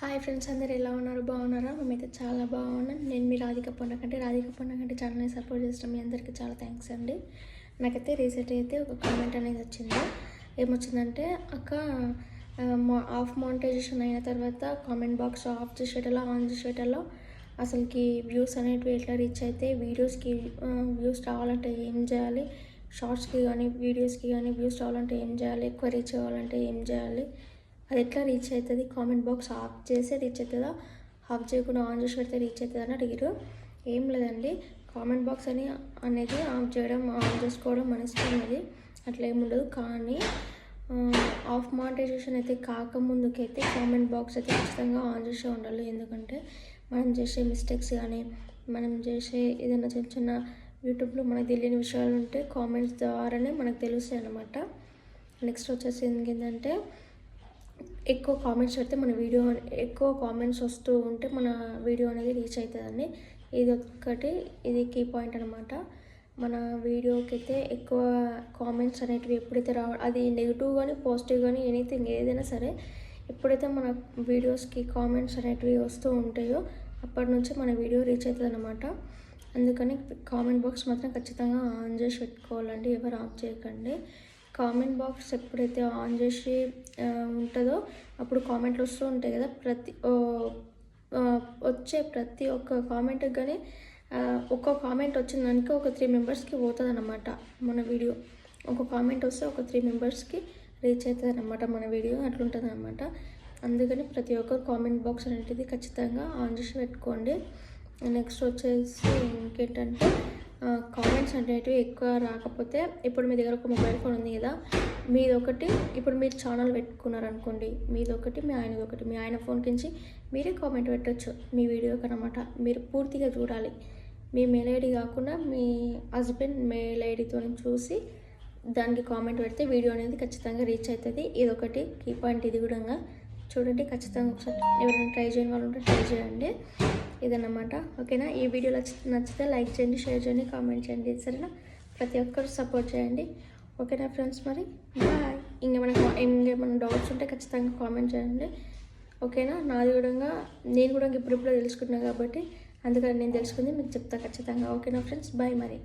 Hi friends, అందరు ఎలా ఉన్నారు? బాగున్నారా? మేమైతే చాలా బాగున్నాం. నేను మీ రాధిక పొన్నకంటే ఛానల్ని సపోర్ట్ చేస్తాం. మీ అందరికీ చాలా థ్యాంక్స్ అండి. నాకైతే రీసెంట్ అయితే ఒక కామెంట్ అనేది వచ్చింది. ఏమొచ్చిందంటే, అక్క ఆఫ్ మానిటైజేషన్ అయిన తర్వాత కామెంట్ బాక్స్ ఆఫ్ చేసేటలో ఆన్ చేసేటలో అసలుకి వ్యూస్ అనేటివి ఎట్లా రీచ్ అయితే, వీడియోస్కి వ్యూస్ రావాలంటే ఏం చేయాలి, షార్ట్స్కి కానీ వీడియోస్కి కానీ వ్యూస్ రావాలంటే ఏం చేయాలి, ఎక్కువ రీచ్ అవ్వాలంటే ఏం చేయాలి, అది ఎట్లా రీచ్ అవుతుంది, కామెంట్ బాక్స్ ఆఫ్ చేస్తే రీచ్ అవుతుందా, ఆఫ్ చేయకుండా ఆన్ చేసి పెడితే రీచ్ అవుతుంది అని అడిగారు. ఏం లేదండి, కామెంట్ బాక్స్ అనేది ఆఫ్ చేయడం ఆన్ చేసుకోవడం మన ఇష్టం, అది అట్లా ఏముండదు. కానీ ఆఫ్ మానిటైజేషన్ అయితే కాకముందుకైతే కామెంట్ బాక్స్ అయితే ఖచ్చితంగా ఆన్ చేసే ఉండాలి. ఎందుకంటే మనం చేసే మిస్టేక్స్ కానీ మనం చేసే ఏదైనా చిన్న చిన్న యూట్యూబ్లో మనకు తెలియని విషయాలు ఉంటే కామెంట్స్ ద్వారానే మనకు తెలుస్తాయి అన్నమాట. నెక్స్ట్ వచ్చేసి ఏంటంటే, ఎక్కువ కామెంట్స్ పెడితే మన వీడియో ఎక్కువ కామెంట్స్ వస్తూ ఉంటే మన వీడియో అనేది రీచ్ అవుతుందండి. ఇది కీ పాయింట్ అనమాట. మన వీడియోకి అయితే ఎక్కువ కామెంట్స్ అనేటివి ఎప్పుడైతే అది నెగిటివ్ కానీ పాజిటివ్ కానీ ఎనీథింగ్ ఏదైనా సరే, ఎప్పుడైతే మన వీడియోస్కి కామెంట్స్ అనేటివి వస్తూ ఉంటాయో అప్పటి నుంచి మన వీడియో రీచ్ అవుతుంది అనమాట. అందుకని కామెంట్ బాక్స్ మాత్రం ఖచ్చితంగా ఆన్ చేసి పెట్టుకోవాలండి, ఎవరు ఆఫ్ చేయకండి. కామెంట్ బాక్స్ ఎప్పుడైతే ఆన్ చేసి ఉంటుందో అప్పుడు కామెంట్లు వస్తూ ఉంటాయి కదా, వచ్చే ప్రతి ఒక్క కామెంట్కి కానీ ఒక్క కామెంట్ వచ్చిందానికి ఒక 3 మెంబర్స్కి పోతుంది అన్నమాట మన వీడియో. ఒక కామెంట్ వస్తే ఒక 3 మెంబర్స్కి రీచ్ అవుతుంది అన్నమాట మన వీడియో, అట్లుంటుంది అనమాట. అందుకని ప్రతి ఒక్కరు కామెంట్ బాక్స్ అనేది ఖచ్చితంగా ఆన్ చేసి పెట్టుకోండి. నెక్స్ట్ వచ్చేసి ఇంకేంటంటే, కామెంట్స్ అనేటివి ఎక్కువ రాకపోతే, ఇప్పుడు మీ దగ్గర ఒక మొబైల్ ఫోన్ ఉంది కదా, మీదొకటి ఇప్పుడు మీరు ఛానల్ పెట్టుకున్నారనుకోండి, మీదొకటి మీ ఆయనదొకటి, మీ ఆయన ఫోన్ కించి మీరే కామెంట్ పెట్టచ్చు మీ వీడియోకి అనమాట. మీరు పూర్తిగా చూడాలి, మీ మెయిల్ ఐడి కాకుండా మీ హస్బెండ్ మెయిల్ ఐడితో చూసి దానికి కామెంట్ పెడితే వీడియో అనేది ఖచ్చితంగా రీచ్ అవుతుంది. ఇదొకటి కీ పాయింట్. ఇది కూడా చూడండి, ఖచ్చితంగా ఒకసారి ఎవరైనా ట్రై చేయని వాళ్ళు ఉంటే ట్రై చేయండి. ఇదన్నమాట. ఓకేనా? ఈ వీడియో నచ్చితే లైక్ చేయండి, షేర్ చేయండి, కామెంట్ చేయండి. సరేనా? ప్రతి ఒక్కరు సపోర్ట్ చేయండి. ఓకేనా ఫ్రెండ్స్? మరి బాయ్. ఇంకేమైనా డౌట్స్ ఉంటే ఖచ్చితంగా కామెంట్ చేయండి. ఓకేనా? నేను కూడా ఇప్పుడిప్పుడే తెలుసుకుంటున్నాను కాబట్టి అందుకని నేను తెలుసుకుంది మీకు చెప్తా ఖచ్చితంగా. ఓకేనా ఫ్రెండ్స్? బాయ్ మరి.